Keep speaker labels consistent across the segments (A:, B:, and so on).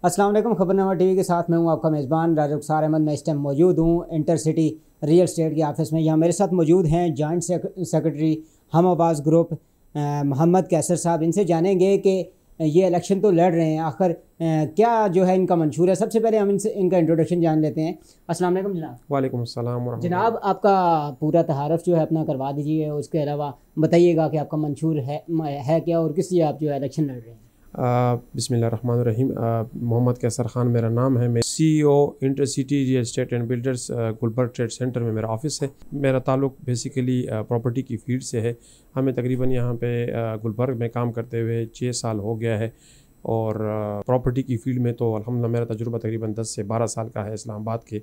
A: अस्सलाम वालेकुम। खबरनामा टीवी के साथ मैं हूं आपका मेज़बान राजा रुखसार अहमद। मैं इस टाइम मौजूद हूं इंटरसिटी रियल एस्टेट के ऑफिस में। यहाँ मेरे साथ मौजूद हैं जॉइंट सेक्रेटरी हम आवाज़ ग्रुप मोहम्मद कैसर साहब। इनसे जानेंगे कि ये इलेक्शन तो लड़ रहे हैं, आखिर क्या जो है इनका मंशूर है। सबसे पहले हम इनसे इनका इंट्रोडक्शन जान लेते हैं। अस्सलाम वालेकुम जनाब।
B: वालेकुम अस्सलाम वरहमतुल्लाह।
A: जनाब आपका पूरा तहारफ़ जो है अपना करवा दीजिए। उसके अलावा बताइएगा कि आपका मंशूर है क्या और किस लिए आप जो है इलेक्शन लड़ रहे हैं।
B: बिस्मिल्लाहिर्रहमानिर्रहीम। मोहम्मद कैसर ख़ान मेरा नाम है। मैं CEO intercity real estate and builders Gulberg trade centre में मेरा ऑफ़िस है। मेरा ताल्लुक़ बेसिकली प्रॉपर्टी की फील्ड से है। हमें तकरीबन यहाँ पे गुलबर्ग में काम करते हुए 6 साल हो गया है और प्रॉपर्टी की फील्ड में तो अल्हम्दुलिल्लाह मेरा तजुर्बा तकरीबन 10 से 12 साल का है। इस्लामाबाद के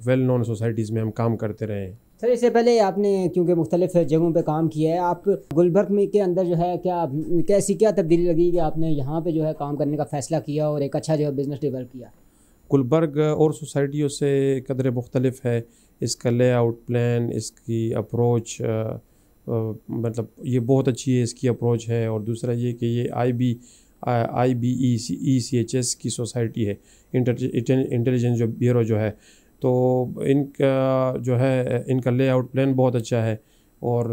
B: वेल नोन सोसाइटीज़ में हम काम करते रहे हैं।
A: सर इससे पहले आपने क्योंकि मुख्तलिफ जगहों पे काम किया है, आप गुलबर्ग में के अंदर जो है क्या तब्दीली लगी कि आपने यहाँ पे जो है काम करने का फ़ैसला किया और एक अच्छा जो है बिज़नेस डेवलप किया।
B: गुलबर्ग और सोसाइटियों से कदर मुख्तलिफ है। इसका लेआउट प्लान, इसकी अप्रोच मतलब ये बहुत अच्छी है, इसकी अप्रोच है। और दूसरा ये कि ये IBECHS की सोसाइटी है, इंटेलिजेंस जो ब्यूरो जो है, तो इनका जो है इनका लेआउट प्लान बहुत अच्छा है। और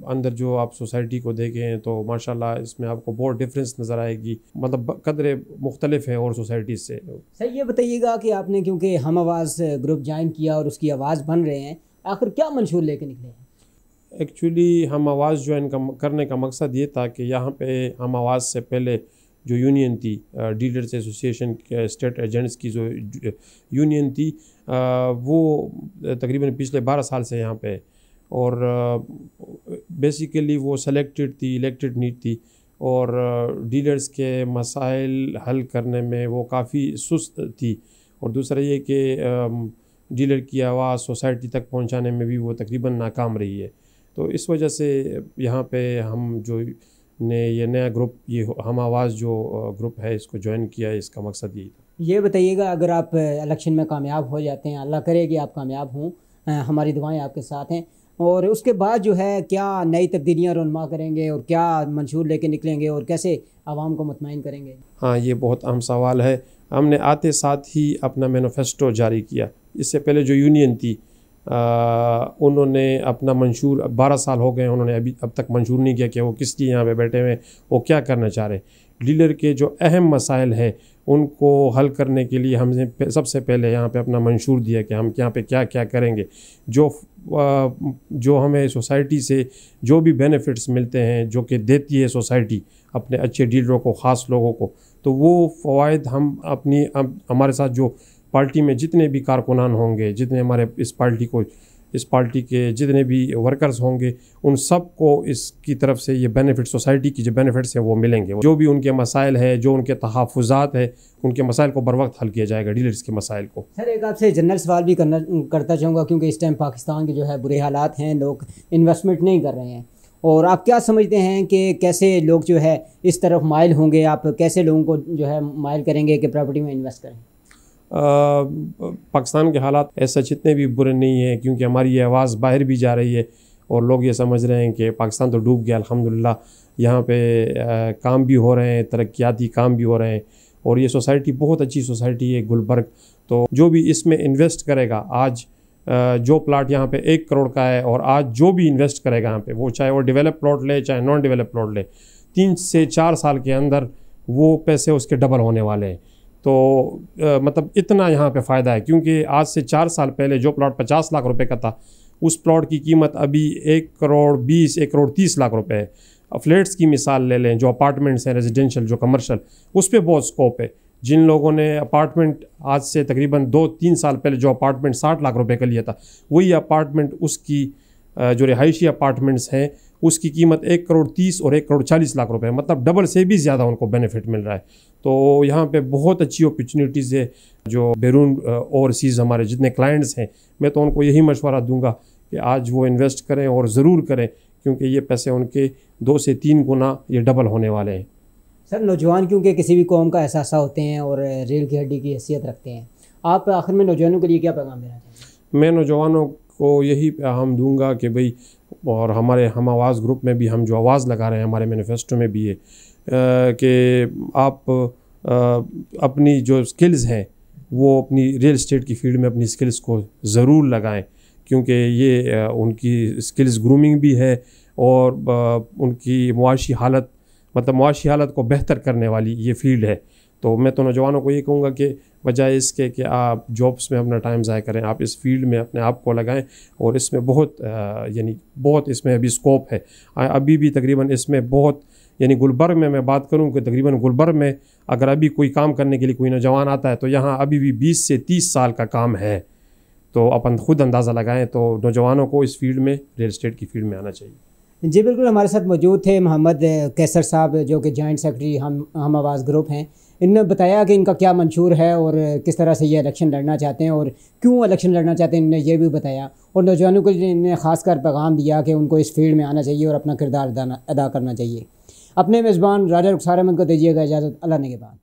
B: अंदर जो आप सोसाइटी को देखें तो माशाल्लाह इसमें आपको बहुत डिफरेंस नज़र आएगी, मतलब कदरे मुख्तलिफ है और सोसाइटीज़ से।
A: सर ये बताइएगा कि आपने क्योंकि हम आवाज़ ग्रुप ज्वाइन किया और उसकी आवाज़ बन रहे हैं, आखिर क्या मंशूर लेके निकले हैं।
B: एक्चुअली हम आवाज़ ज्वाइन करने का मकसद ये था कि यहाँ पे हम आवाज़ से पहले जो यूनियन थी, डीलर्स एसोसिएशन के स्टेट एजेंट्स की जो यूनियन थी, वो तकरीबन पिछले 12 साल से यहाँ पे, और बेसिकली वो सेलेक्टेड थी, इलेक्टेड नहीं थी। और डीलर्स के मसाइल हल करने में वो काफ़ी सुस्त थी। और दूसरा ये कि डीलर की आवाज़ सोसाइटी तक पहुँचाने में भी वो तकरीबन नाकाम रही है। तो इस वजह से यहाँ पे हम जो ने ये नया ग्रुप, ये हम आवाज़ जो ग्रुप है, इसको ज्वाइन किया है। इसका मकसद यही था।
A: ये बताइएगा अगर आप इलेक्शन में कामयाब हो जाते हैं, अल्लाह करे कि आप कामयाब हों, हमारी दुआएं आपके साथ हैं, और उसके बाद जो है क्या नई तब्दीलियाँ रौनमा करेंगे और क्या मंशूर लेके निकलेंगे और कैसे आवाम को मुतमईन करेंगे।
B: हाँ, ये बहुत अहम सवाल है। हमने आते साथ ही अपना मैनिफेस्टो जारी किया। इससे पहले जो यूनियन थी उन्होंने अपना मंशूर, 12 साल हो गए, उन्होंने अब तक मंशूर नहीं किया कि वो किस लिए यहाँ पे बैठे हुए, वो क्या करना चाह रहे हैं। डीलर के जो अहम मसाइल हैं उनको हल करने के लिए हमने सबसे पहले यहाँ पे अपना मंशूर दिया कि हम यहाँ पे क्या क्या करेंगे। जो हमें सोसाइटी से जो भी बेनिफिट्स मिलते हैं, जो कि देती है सोसाइटी अपने अच्छे डीलरों को, ख़ास लोगों को, तो वो फ़वाइद हम अपनी हमारे साथ जो पार्टी में जितने भी कारकुनान होंगे, जितने हमारे इस पार्टी के जितने भी वर्कर्स होंगे, उन सब को इसकी तरफ से ये बेनिफिट, सोसाइटी की जो बेनिफिट्स हैं वो मिलेंगे। जो भी उनके मसाइल है, जो उनके तहफ़्फ़ुज़ात है, उनके मसाइल को बर वक्त हल किया जाएगा, डीलर्स के मसाइल को।
A: सर एक आपसे जनरल सवाल भी करता चाहूँगा, क्योंकि इस टाइम पाकिस्तान के जो है बुरे हालात हैं, लोग इन्वेस्टमेंट नहीं कर रहे हैं, और आप क्या समझते हैं कि कैसे लोग जो है इस तरफ माइल होंगे, आप कैसे लोगों को जो है माइल करेंगे कि प्रॉपर्टी में इन्वेस्ट करें।
B: पाकिस्तान के हालात ऐसा जितने भी बुरे नहीं हैं, क्योंकि हमारी ये आवाज़ बाहर भी जा रही है और लोग ये समझ रहे हैं कि पाकिस्तान तो डूब गया। अल्हम्दुलिल्लाह यहाँ पे काम भी हो रहे हैं, तरक्याती काम भी हो रहे हैं, और ये सोसाइटी बहुत अच्छी सोसाइटी है गुलबर्ग। तो जो भी इसमें इन्वेस्ट करेगा, आज जो प्लाट यहाँ पे 1 करोड़ का है, और आज जो भी इन्वेस्ट करेगा यहाँ पे, वो चाहे वो डेवलप प्लॉट ले चाहे नॉन डेवलप प्लॉट ले, 3 से 4 साल के अंदर वो पैसे उसके डबल होने वाले हैं। तो मतलब इतना यहाँ पे फ़ायदा है, क्योंकि आज से 4 साल पहले जो प्लॉट 50 लाख रुपए का था, उस प्लॉट की कीमत अभी 1 करोड़ 20, 1 करोड़ 30 लाख रुपए है। फ्लैट्स की मिसाल ले लें, जो अपार्टमेंट्स हैं, रेजिडेंशियल जो कमर्शियल, उस पर बहुत स्कोप है। जिन लोगों ने अपार्टमेंट आज से तकरीबन 2-3 साल पहले जो अपार्टमेंट 60 लाख रुपए का लिया था, वही अपार्टमेंट उसकी जो रिहायशी अपार्टमेंट्स हैं उसकी कीमत 1 करोड़ 30 और 1 करोड़ 40 लाख रुपए, मतलब डबल से भी ज़्यादा उनको बेनिफिट मिल रहा है। तो यहाँ पे बहुत अच्छी अपॉर्चुनिटीज़ है। जो बैरून ओवरसीज़ हमारे जितने क्लाइंट्स हैं, मैं तो उनको यही मशवरा दूंगा कि आज वो इन्वेस्ट करें, और ज़रूर करें, क्योंकि ये पैसे उनके 2 से 3 गुना ये डबल होने वाले हैं।
A: सर नौजवान क्योंकि किसी भी कौम का एहसास होते हैं और रीढ़ की हड्डी की हैसियत रखते हैं, आप आखिर में नौजवानों के लिए क्या पैगाम देना चाहेंगे।
B: मैं नौजवानों को यही पैगाम दूंगा कि भाई, और हमारे हम आवाज़ ग्रुप में भी हम जो आवाज़ लगा रहे हैं, हमारे मैनिफेस्टो में भी है कि आप अपनी जो स्किल्स हैं वो अपनी रियल इस्टेट की फील्ड में अपनी स्किल्स को ज़रूर लगाएं, क्योंकि ये उनकी स्किल्स ग्रूमिंग भी है और उनकी मुआशी हालत को बेहतर करने वाली ये फील्ड है। तो मैं तो नौजवानों को ये कहूँगा कि बजाय इसके कि आप जॉब्स में अपना टाइम ज़ाया करें, आप इस फील्ड में अपने आप को लगाएं और इसमें बहुत इसमें अभी स्कोप है। अभी भी तकरीबन इसमें बहुत गुलबर्ग में मैं बात करूं कि तकरीबन गुलबर्ग में अगर अभी कोई काम करने के लिए कोई नौजवान आता है तो यहाँ अभी भी 20 से 30 साल का काम है। तो अपन खुद अंदाज़ा लगाएं तो नौजवानों को इस फील्ड में, रियल इस्टेट की फील्ड में आना चाहिए।
A: जी बिल्कुल, हमारे साथ मौजूद थे मोहम्मद कैसर साहब, जो कि जॉइंट सेक्रेटरी हम आवाज़ ग्रुप हैं। इन्होंने बताया कि इनका क्या मंशूर है और किस तरह से ये इलेक्शन लड़ना चाहते हैं और क्यों इलेक्शन लड़ना चाहते हैं, इन्होंने ये भी बताया। और नौजवानों को इन्होंने ख़ासकर पैगाम दिया कि उनको इस फील्ड में आना चाहिए और अपना किरदार अदा करना चाहिए। अपने मेज़बान राजा रुखसार अहमद को दीजिएगा इजाज़त। अल्लाह ने के बाद।